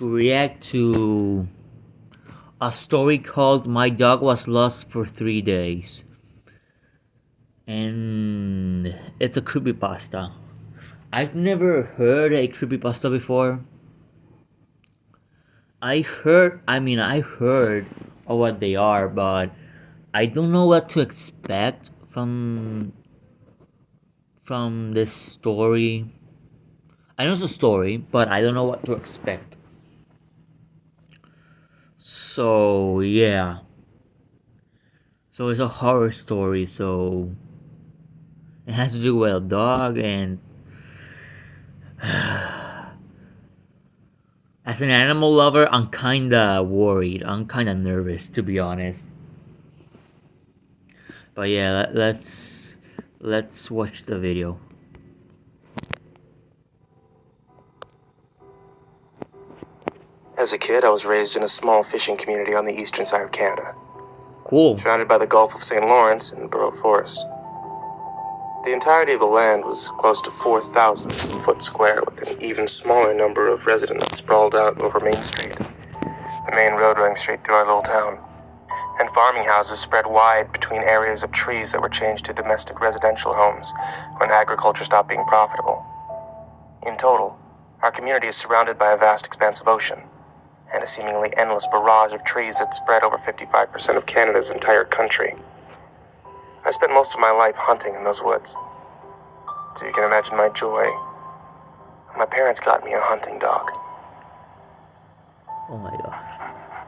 react to a story called My Dog Was Lost for 3 Days. And it's a creepypasta. I've never heard a creepypasta before. I heard of what they are, but I don't know what to expect from this story. I know it's a story, but I don't know what to expect. So, yeah. So it's a horror story, so it has to do with a dog, and as an animal lover, I'm kinda worried. I'm kinda nervous, to be honest. But yeah, let's watch the video. As a kid, I was raised in a small fishing community on the eastern side of Canada, Cool. surrounded by the Gulf of St. Lawrence and Burrell Forest. The entirety of the land was close to 4,000 foot square, with an even smaller number of residents sprawled out over Main Street. The main road running straight through our little town, and farming houses spread wide between areas of trees that were changed to domestic residential homes when agriculture stopped being profitable. In total, our community is surrounded by a vast expanse of ocean, and a seemingly endless barrage of trees that spread over 55% of Canada's entire country. I spent most of my life hunting in those woods, so you can imagine my joy. My parents got me a hunting dog. Oh my god.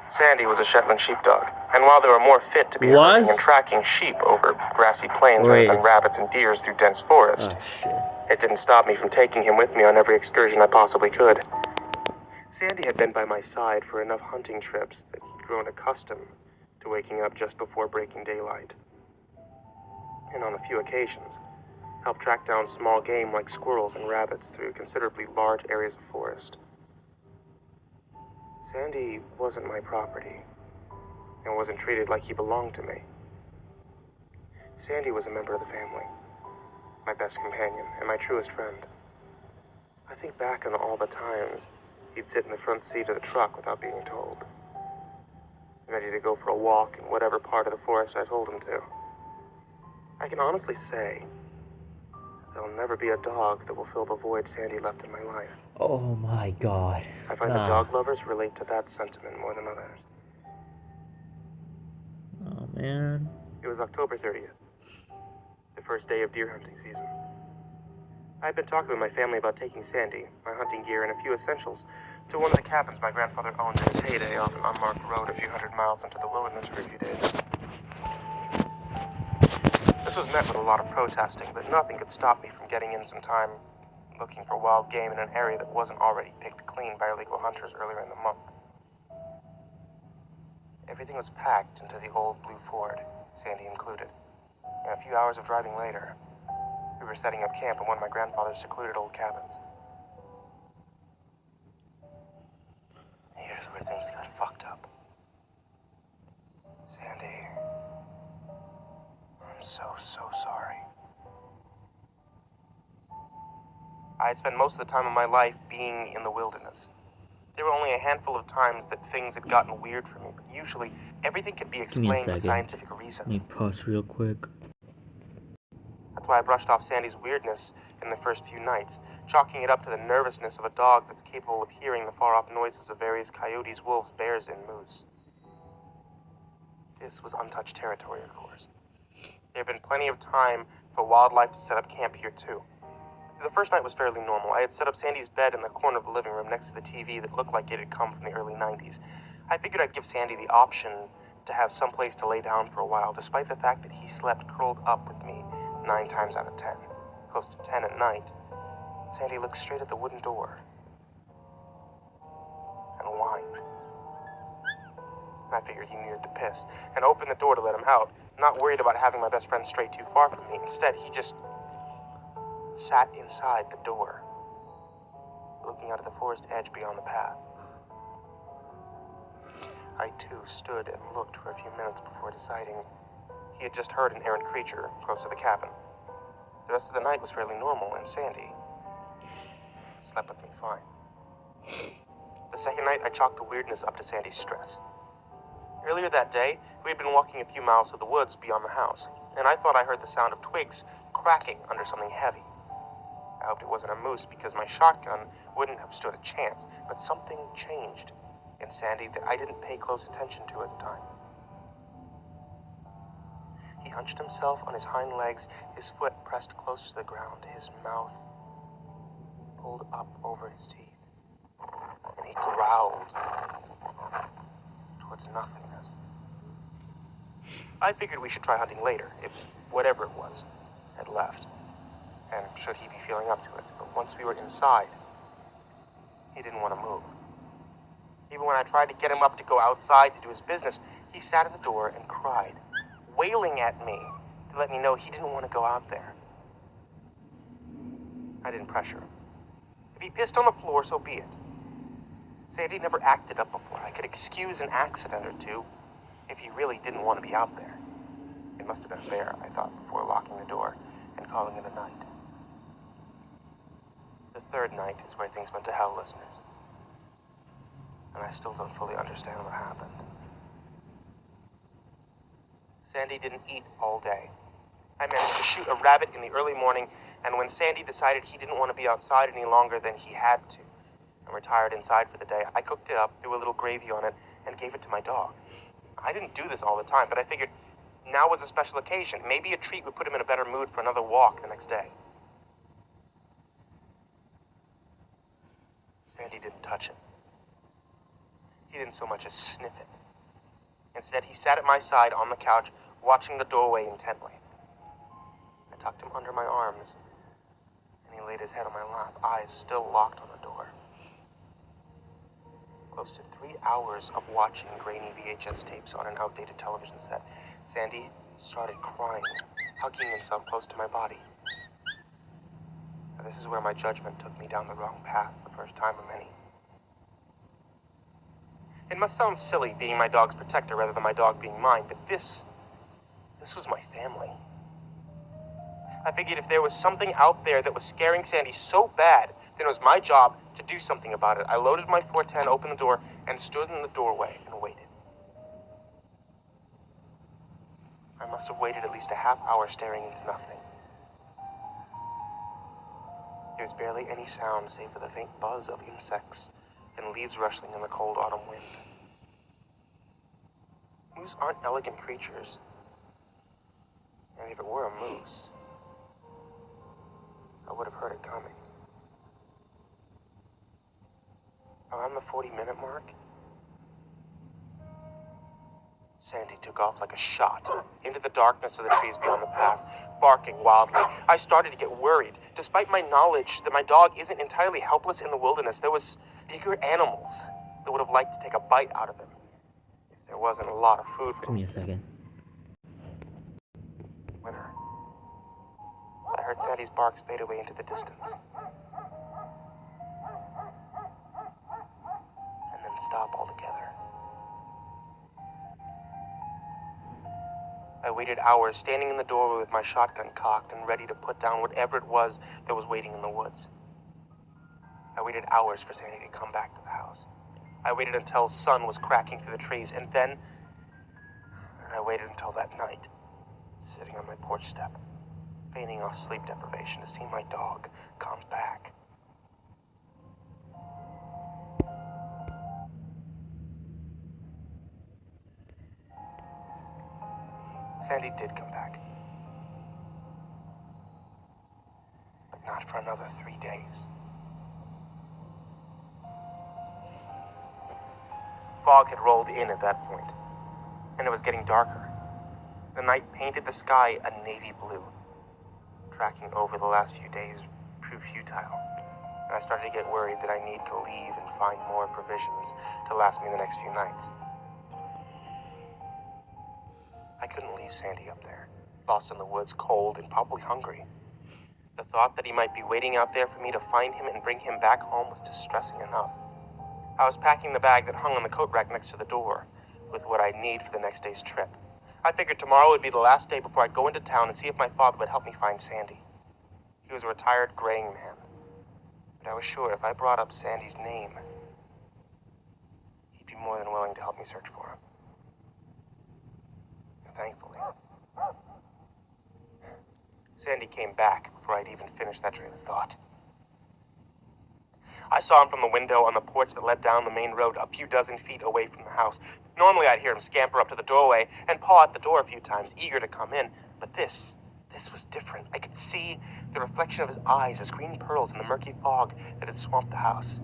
Sandy was a Shetland sheepdog, and while they were more fit to be hunting and tracking sheep over grassy plains rather than rabbits and deers through dense forest, it didn't stop me from taking him with me on every excursion I possibly could. Sandy had been by my side for enough hunting trips that he'd grown accustomed to waking up just before breaking daylight, and on a few occasions, helped track down small game like squirrels and rabbits through considerably large areas of forest. Sandy wasn't my property, and wasn't treated like he belonged to me. Sandy was a member of the family, my best companion, and my truest friend. I think back on all the times he'd sit in the front seat of the truck without being told, ready to go for a walk in whatever part of the forest I told him to. I can honestly say there'll never be a dog that will fill the void Sandy left in my life. Oh my god. I find that dog lovers relate to that sentiment more than others. Oh man. It was October 30th, the first day of deer hunting season. I had been talking with my family about taking Sandy, my hunting gear, and a few essentials to one of the cabins my grandfather owned in his heyday off an unmarked road a few hundred miles into the wilderness for a few days. This was met with a lot of protesting, but nothing could stop me from getting in some time looking for wild game in an area that wasn't already picked clean by illegal hunters earlier in the month. Everything was packed into the old blue Ford, Sandy included, and a few hours of driving later, we were setting up camp in one of my grandfather's secluded old cabins. Here's where things got fucked up. Sandy, I'm so sorry. I had spent most of the time of my life being in the wilderness. There were only a handful of times that things had gotten weird for me, but usually everything could be explained with scientific reason. Let me pause real quick. That's why I brushed off Sandy's weirdness in the first few nights, chalking it up to the nervousness of a dog that's capable of hearing the far-off noises of various coyotes, wolves, bears, and moose. This was untouched territory, of course. There had been plenty of time for wildlife to set up camp here, too. The first night was fairly normal. I had set up Sandy's bed in the corner of the living room next to the TV that looked like it had come from the early 90s. I figured I'd give Sandy the option to have some place to lay down for a while, despite the fact that he slept curled up with me 9 times out of 10. Close to 10 at night, Sandy looked straight at the wooden door and whined. I figured he needed to piss and opened the door to let him out, not worried about having my best friend stray too far from me. Instead, he just sat inside the door, looking out at the forest edge beyond the path. I, too, stood and looked for a few minutes before deciding he had just heard an errant creature close to the cabin. The rest of the night was fairly normal, and Sandy slept with me fine. The second night, I chalked the weirdness up to Sandy's stress. Earlier that day, we had been walking a few miles through the woods beyond the house, and I thought I heard the sound of twigs cracking under something heavy. I hoped it wasn't a moose because my shotgun wouldn't have stood a chance, but something changed in Sandy that I didn't pay close attention to at the time. He hunched himself on his hind legs, his foot pressed close to the ground, his mouth pulled up over his teeth, and he growled towards nothingness. I figured we should try hunting later, if whatever it was had left, and should he be feeling up to it. But once we were inside, he didn't want to move. Even when I tried to get him up to go outside to do his business, he sat at the door and cried, wailing at me to let me know he didn't want to go out there. I didn't pressure him. If he pissed on the floor, so be it. Sandy never acted up before. I could excuse an accident or two if he really didn't want to be out there. It must have been a bear, I thought, before locking the door and calling it a night. The third night is where things went to hell, listeners. And I still don't fully understand what happened. Sandy didn't eat all day. I managed to shoot a rabbit in the early morning, and when Sandy decided he didn't want to be outside any longer than he had to, and retired inside for the day, I cooked it up, threw a little gravy on it, and gave it to my dog. I didn't do this all the time, but I figured now was a special occasion. Maybe a treat would put him in a better mood for another walk the next day. Sandy didn't touch it. He didn't so much as sniff it. Instead, he sat at my side on the couch, watching the doorway intently. I tucked him under my arms, and he laid his head on my lap, eyes still locked on the door. Close to 3 hours of watching grainy VHS tapes on an outdated television set, Sandy started crying, hugging himself close to my body. Now, this is where my judgment took me down the wrong path the first time of many. It must sound silly being my dog's protector rather than my dog being mine, but this was my family. I figured if there was something out there that was scaring Sandy so bad, then it was my job to do something about it. I loaded my .410, opened the door, and stood in the doorway and waited. I must have waited at least a half hour staring into nothing. There was barely any sound save for the faint buzz of insects and leaves rustling in the cold autumn wind. Moose aren't elegant creatures. And if it were a moose, I would have heard it coming. Around the 40-minute mark, Sandy took off like a shot into the darkness of the trees beyond the path, barking wildly. I started to get worried. Despite my knowledge that my dog isn't entirely helpless in the wilderness, there was bigger animals that would have liked to take a bite out of him if there wasn't a lot of food for Give me a second. winter. I heard Sandy's barks fade away into the distance, and then stop altogether. I waited hours, standing in the doorway with my shotgun cocked and ready to put down whatever it was that was waiting in the woods. I waited hours for Sandy to come back to the house. I waited until sun was cracking through the trees, and then I waited until that night, sitting on my porch step, feigning off sleep deprivation to see my dog come back. Sandy did come back. But not for another 3 days. Fog had rolled in at that point, and it was getting darker. The night painted the sky a navy blue. Tracking over the last few days proved futile, and I started to get worried that I need to leave and find more provisions to last me the next few nights. I couldn't leave Sandy up there, lost in the woods, cold and probably hungry. The thought that he might be waiting out there for me to find him and bring him back home was distressing enough. I was packing the bag that hung on the coat rack next to the door with what I'd need for the next day's trip. I figured tomorrow would be the last day before I'd go into town and see if my father would help me find Sandy. He was a retired graying man, but I was sure if I brought up Sandy's name, be more than willing to help me search for him. Thankfully. Sandy came back before I'd even finished that train of thought. I saw him from the window on the porch that led down the main road a few dozen feet away from the house. Normally I'd hear him scamper up to the doorway and paw at the door a few times, eager to come in. But this was different. I could see the reflection of his eyes as green pearls in the murky fog that had swamped the house.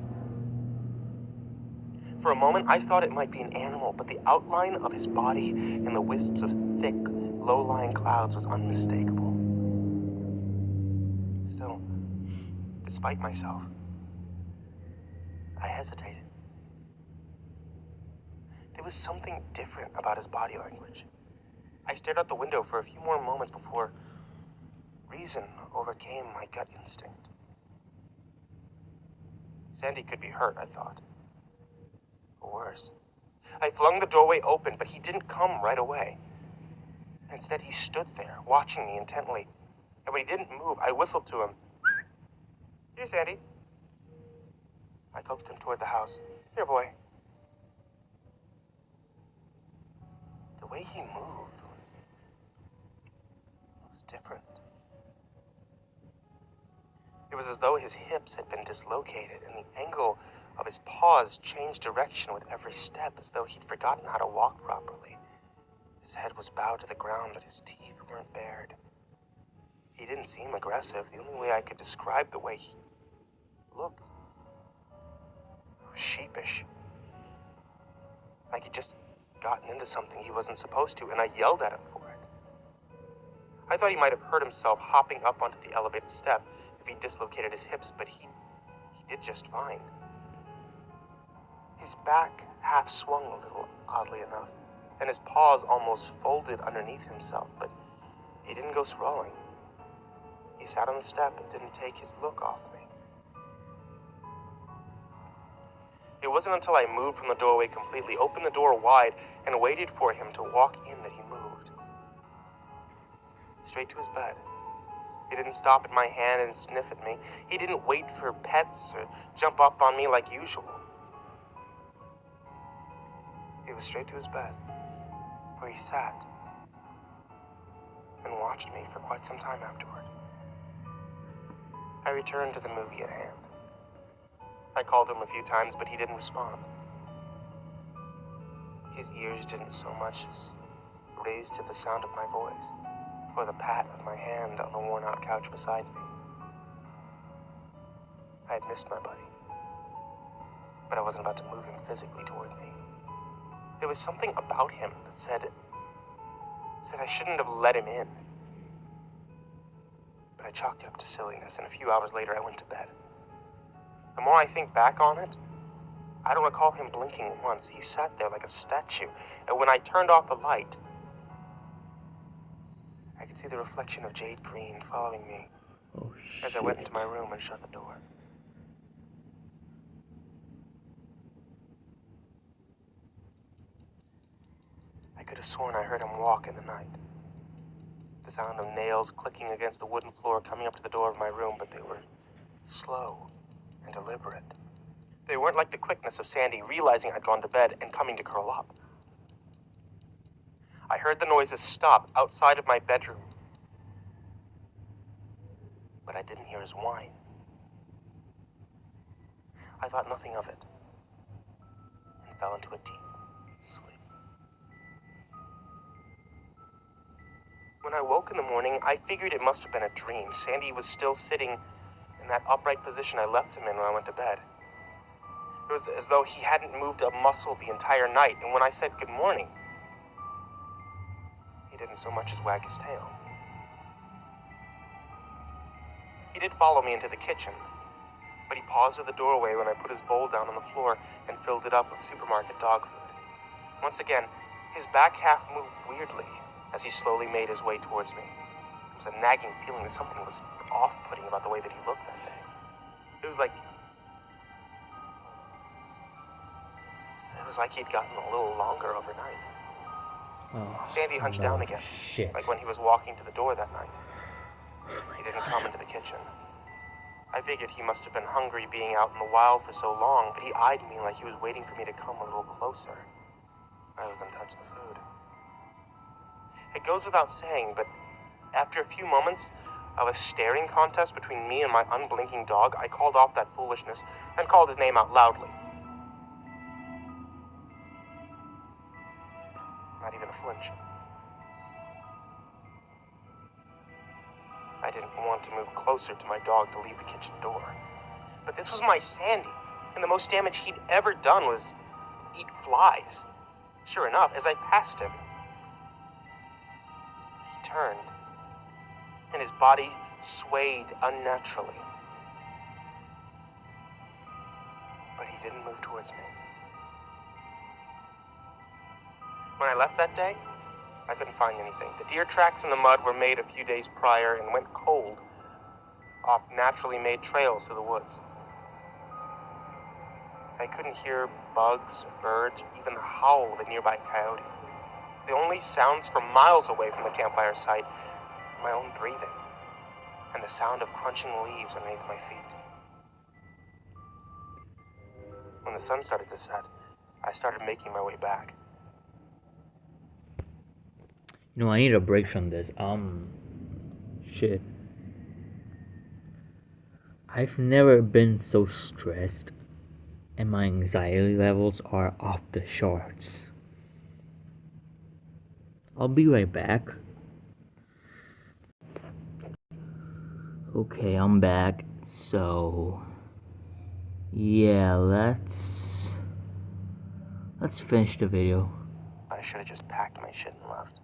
For a moment, I thought it might be an animal, but the outline of his body in the wisps of thick, low-lying clouds was unmistakable. Still, despite myself, I hesitated. There was something different about his body language. I stared out the window for a few more moments before reason overcame my gut instinct. Sandy could be hurt, I thought. Or worse. I flung the doorway open, but he didn't come right away. Instead, he stood there, watching me intently. And when he didn't move, I whistled to him. Here, Sandy. I coaxed him toward the house. Here, boy. The way he moved was different. It was as though his hips had been dislocated, and the angle of his paws changed direction with every step, as though he'd forgotten how to walk properly. His head was bowed to the ground, but his teeth weren't bared. He didn't seem aggressive. The only way I could describe the way he looked was sheepish. Like he'd just gotten into something he wasn't supposed to, and I yelled at him for it. I thought he might have hurt himself hopping up onto the elevated step if he dislocated his hips, but he did just fine. His back half swung a little, oddly enough, and his paws almost folded underneath himself, but he didn't go sprawling. He sat on the step and didn't take his look off me. It wasn't until I moved from the doorway completely, opened the door wide, and waited for him to walk in that he moved. Straight to his bed. He didn't stop at my hand and sniff at me. He didn't wait for pets or jump up on me like usual. He was straight to his bed, where he sat and watched me for quite some time afterward. I returned to the movie at hand. I called him a few times, but he didn't respond. His ears didn't so much as raise to the sound of my voice, or the pat of my hand on the worn-out couch beside me. I had missed my buddy, but I wasn't about to move him physically toward me. There was something about him that said I shouldn't have let him in. But I chalked it up to silliness, and a few hours later I went to bed. The more I think back on it, I don't recall him blinking once. He sat there like a statue, and when I turned off the light, I could see the reflection of Jade Green following me as I went into my room and shut the door. I could have sworn I heard him walk in the night. The sound of nails clicking against the wooden floor coming up to the door of my room, but they were slow and deliberate. They weren't like the quickness of Sandy realizing I'd gone to bed and coming to curl up. I heard the noises stop outside of my bedroom, but I didn't hear his whine. I thought nothing of it and fell into a deep sleep. When I woke in the morning, I figured it must have been a dream. Sandy was still sitting in that upright position I left him in when I went to bed. It was as though he hadn't moved a muscle the entire night, and when I said good morning, he didn't so much as wag his tail. He did follow me into the kitchen, but he paused at the doorway when I put his bowl down on the floor and filled it up with supermarket dog food. Once again, his back half moved weirdly as he slowly made his way towards me. There was a nagging feeling that something was off-putting about the way that he looked that day. It was like he'd gotten a little longer overnight. Oh, Sandy hunched down again, shit. like when he was walking to the door that night. He didn't come into the kitchen. I figured he must have been hungry being out in the wild for so long, but he eyed me like he was waiting for me to come a little closer, rather than touch the food. It goes without saying, but after a few moments of a staring contest between me and my unblinking dog, I called off that foolishness and called his name out loudly. Not even a flinch. I didn't want to move closer to my dog to leave the kitchen door. But this was my Sandy, and the most damage he'd ever done was eat flies. Sure enough, as I passed him, he turned, and his body swayed unnaturally. But he didn't move towards me. When I left that day, I couldn't find anything. The deer tracks in the mud were made a few days prior and went cold off naturally made trails through the woods. I couldn't hear bugs or birds or even the howl of a nearby coyote. The only sounds from miles away from the campfire site were my own breathing and the sound of crunching leaves underneath my feet. When the sun started to set, I started making my way back. You know, I need a break from this. Shit. I've never been so stressed, and my anxiety levels are off the charts. I'll be right back. Okay, I'm back. So, yeah, let's finish the video. I should have just packed my shit and left.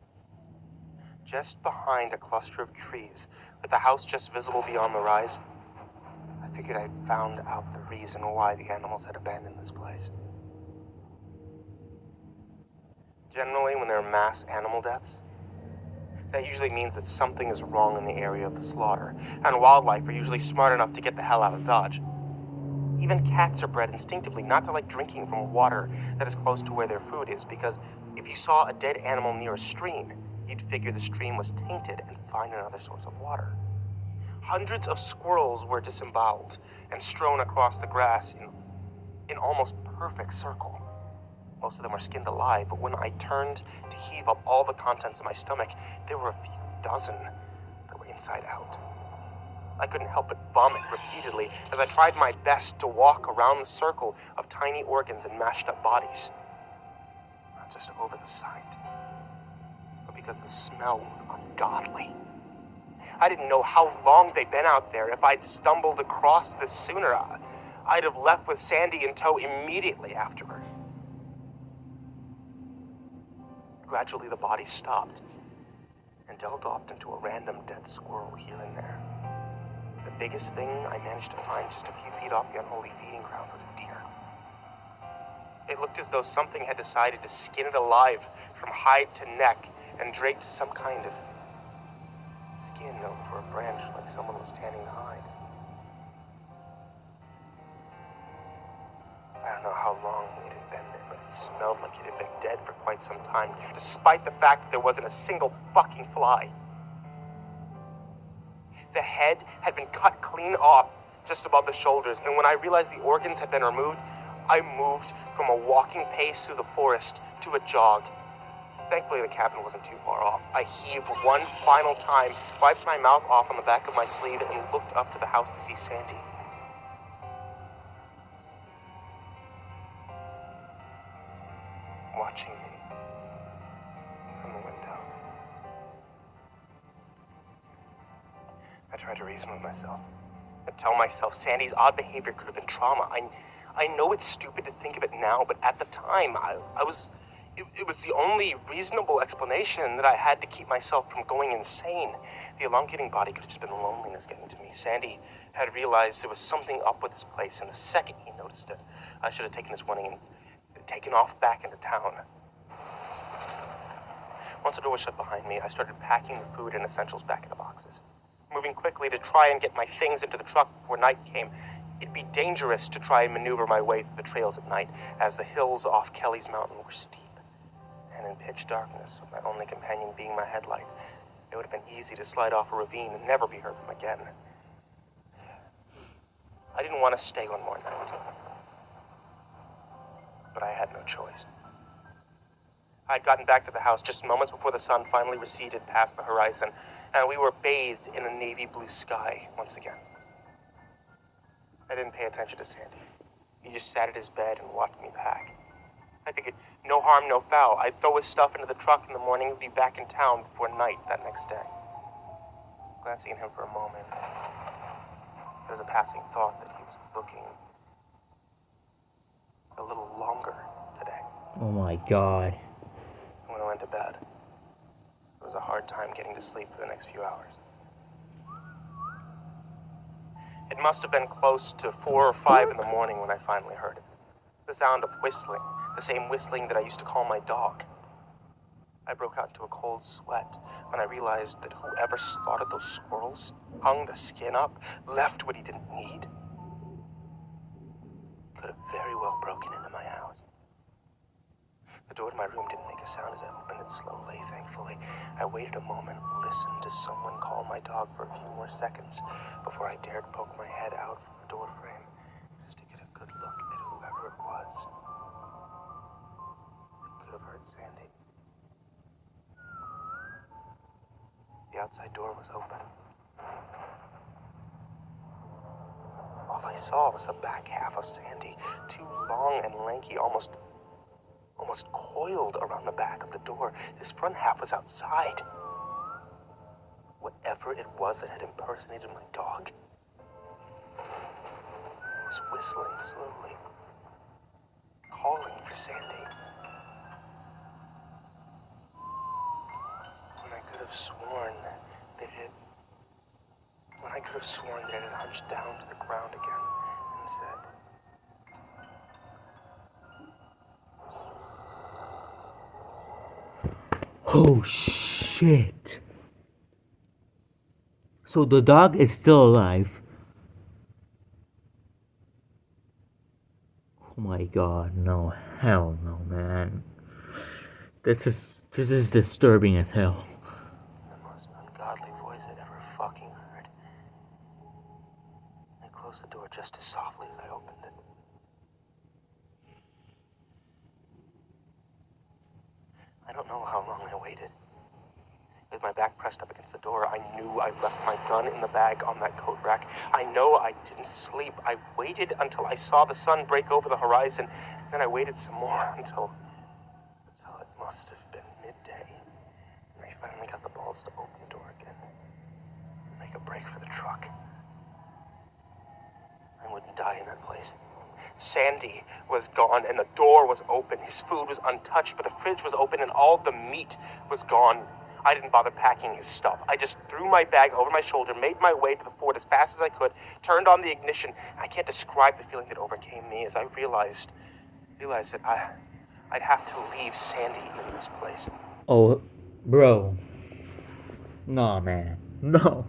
Just behind a cluster of trees, with the house just visible beyond the rise, I figured I'd found out the reason why the animals had abandoned this place. Generally, when there are mass animal deaths, that usually means that something is wrong in the area of the slaughter, and wildlife are usually smart enough to get the hell out of Dodge. Even cats are bred instinctively not to like drinking from water that is close to where their food is, because if you saw a dead animal near a stream, you'd figure the stream was tainted and find another source of water. Hundreds of squirrels were disemboweled and strewn across the grass in almost perfect circle. Most of them were skinned alive, but when I turned to heave up all the contents of my stomach, there were a few dozen that were inside out. I couldn't help but vomit repeatedly as I tried my best to walk around the circle of tiny organs and mashed up bodies. Not just over the sight, but because the smell was ungodly. I didn't know how long they'd been out there. If I'd stumbled across this sooner, I'd have left with Sandy in tow immediately afterward. Gradually, the bodies stopped and delved off into a random dead squirrel here and there. The biggest thing I managed to find just a few feet off the unholy feeding ground was a deer. It looked as though something had decided to skin it alive from hide to neck and draped some kind of skin over a branch like someone was tanning the hide. I don't know how long it had been there, but it smelled like it had been dead for quite some time, despite the fact that there wasn't a single fucking fly. The head had been cut clean off just above the shoulders, and when I realized the organs had been removed, I moved from a walking pace through the forest to a jog. Thankfully, the cabin wasn't too far off. I heaved one final time, wiped my mouth off on the back of my sleeve, and looked up to the house to see Sandy. Watching me from the window. I tried to reason with myself and tell myself Sandy's odd behavior could have been trauma. I know it's stupid to think of it now, but at the time, it was the only reasonable explanation that I had to keep myself from going insane. The elongating body could have just been loneliness getting to me. Sandy had realized there was something up with this place, and the second he noticed it, I should have taken his warning and taken off back into town. Once the door was shut behind me, I started packing the food and essentials back in the boxes. Moving quickly to try and get my things into the truck before night came. It'd be dangerous to try and maneuver my way through the trails at night, as the hills off Kelly's Mountain were steep. And in pitch darkness, with my only companion being my headlights, it would have been easy to slide off a ravine and never be heard from again. I didn't want to stay one more night. But I had no choice. I had gotten back to the house just moments before the sun finally receded past the horizon, and we were bathed in a navy blue sky once again. I didn't pay attention to Sandy. He just sat at his bed and watched me pack. I figured, no harm, no foul. I'd throw his stuff into the truck in the morning and be back in town before night that next day. Glancing at him for a moment, there was a passing thought that he was looking a little longer today. Oh my god. When I went to bed, it was a hard time getting to sleep for the next few hours. It must have been close to 4 or 5 in the morning when I finally heard it. The sound of whistling, the same whistling that I used to call my dog. I broke out into a cold sweat when I realized that whoever slaughtered those squirrels, hung the skin up, left what he didn't need, could have very well broken into my house. The door to my room didn't make a sound as I opened it slowly, thankfully. I waited a moment, listened to someone call my dog for a few more seconds before I dared poke my head out from the door frame just to get a good look at whoever it was. I could have heard Sandy. The outside door was open. All I saw was the back half of Sandy, too long and lanky, almost coiled around the back of the door. His front half was outside. Whatever it was that had impersonated my dog was whistling slowly, calling for Sandy. When I could have sworn that it had hunched down to the ground again and said, Oh shit. So the dog is still alive. Oh my god, no. Hell no, man. This is disturbing as hell. the most ungodly voice I'd ever fucking heard. I closed the door just as softly as I opened it. I don't know how long I waited. With my back pressed up against the door, I knew I left my gun in the bag on that coat rack. I know I didn't sleep. I waited until I saw the sun break over the horizon. Then I waited some more until it must have been midday. And I finally got the balls to open the door again and make a break for the truck. I wouldn't die in that place. Sandy was gone and the door was open. His food was untouched, but the fridge was open and all the meat was gone. I didn't bother packing his stuff. I just threw my bag over my shoulder, made my way to the fort as fast as I could, turned on the ignition. I can't describe the feeling that overcame me as I realized that I'd have to leave Sandy in this place. Oh, bro. Nah, man. No.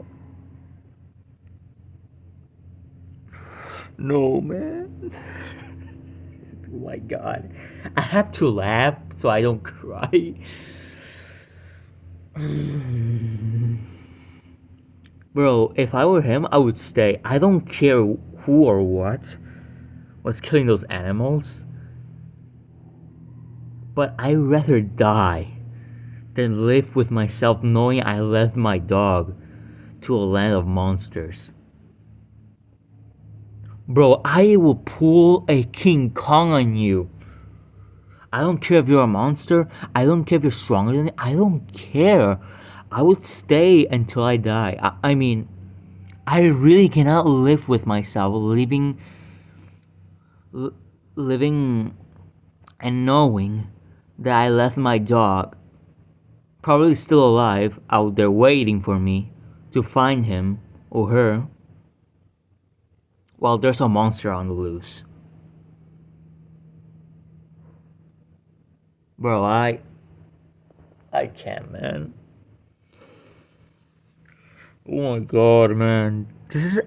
No, man. Oh my god. I have to laugh so I don't cry. Bro, if I were him, I would stay. I don't care who or what was killing those animals. But I'd rather die than live with myself knowing I left my dog to a land of monsters. Bro, I will pull a King Kong on you. I don't care if you're a monster. I don't care if you're stronger than me. I don't care. I would stay until I die. I mean, I really cannot live with myself living and knowing that I left my dog, probably still alive, out there waiting for me to find him or her, while there's a monster on the loose. Bro, I can't, man. Oh my god, man. This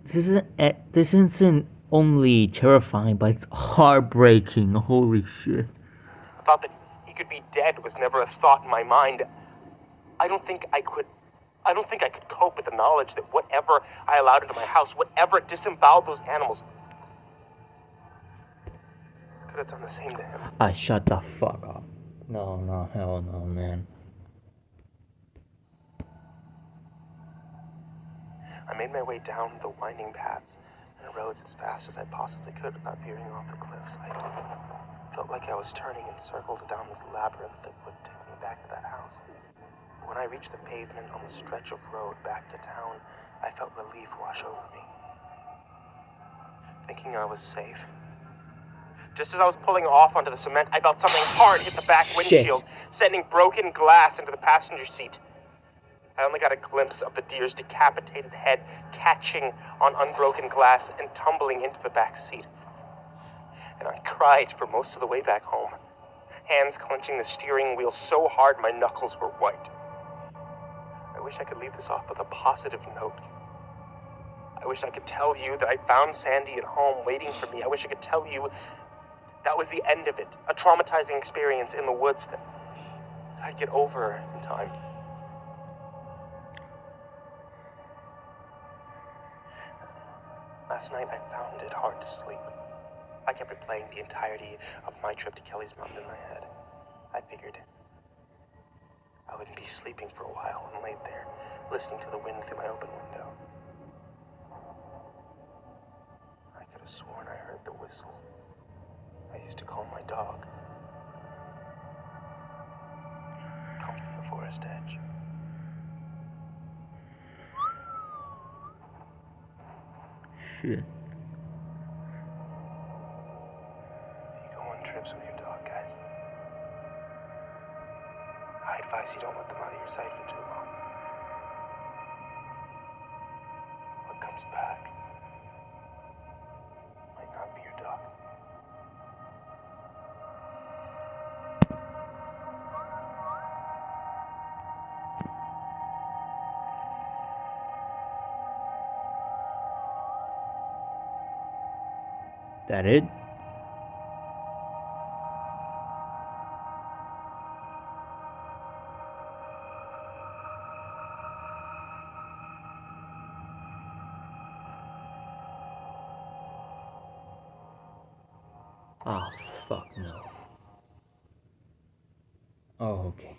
isn't only terrifying, but it's heartbreaking. Holy shit. The thought that he could be dead was never a thought in my mind. I don't think I could I don't think I could cope with the knowledge that whatever I allowed into my house, whatever disemboweled those animals, I could have done the same to him. Shut the fuck up. No, hell no, man. I made my way down the winding paths and roads as fast as I possibly could without veering off the cliffs. I felt like I was turning in circles down this labyrinth that would take me back to that house. But when I reached the pavement on the stretch of road back to town, I felt relief wash over me. Thinking I was safe. Just as I was pulling off onto the cement, I felt something hard hit the back windshield, sending broken glass into the passenger seat. I only got a glimpse of the deer's decapitated head catching on unbroken glass and tumbling into the back seat. And I cried for most of the way back home, hands clenching the steering wheel so hard my knuckles were white. I wish I could leave this off with a positive note. I wish I could tell you that I found Sandy at home waiting for me. I wish I could tell you that was the end of it, a traumatizing experience in the woods that I'd get over in time. Last night I found it hard to sleep. I kept replaying the entirety of my trip to Kelly's Mountain in my head. I figured I wouldn't be sleeping for a while and laid there, listening to the wind through my open window. I could have sworn I heard the whistle I used to call my dog come from the forest edge. Shit. If you go on trips with your dog, guys, I advise you don't let them out of your sight for too long. What comes back might not be your dog. That it? Oh, fuck no. Oh, okay.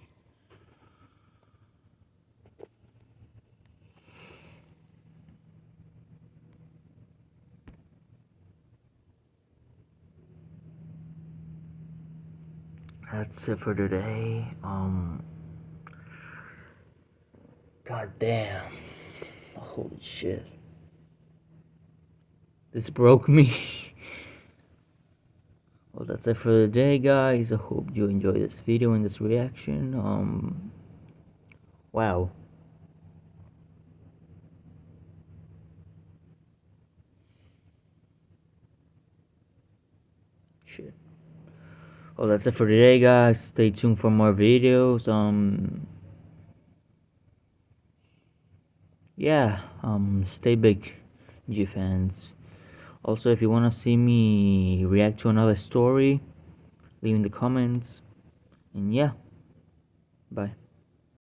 That's it for today. God damn. Holy shit. This broke me. Well, that's it for the day, guys. I hope you enjoyed this video and this reaction. Wow. Shit. Well, that's it for today, guys. Stay tuned for more videos. Yeah. Stay big, G fans. Also, if you want to see me react to another story, leave in the comments. And yeah, bye.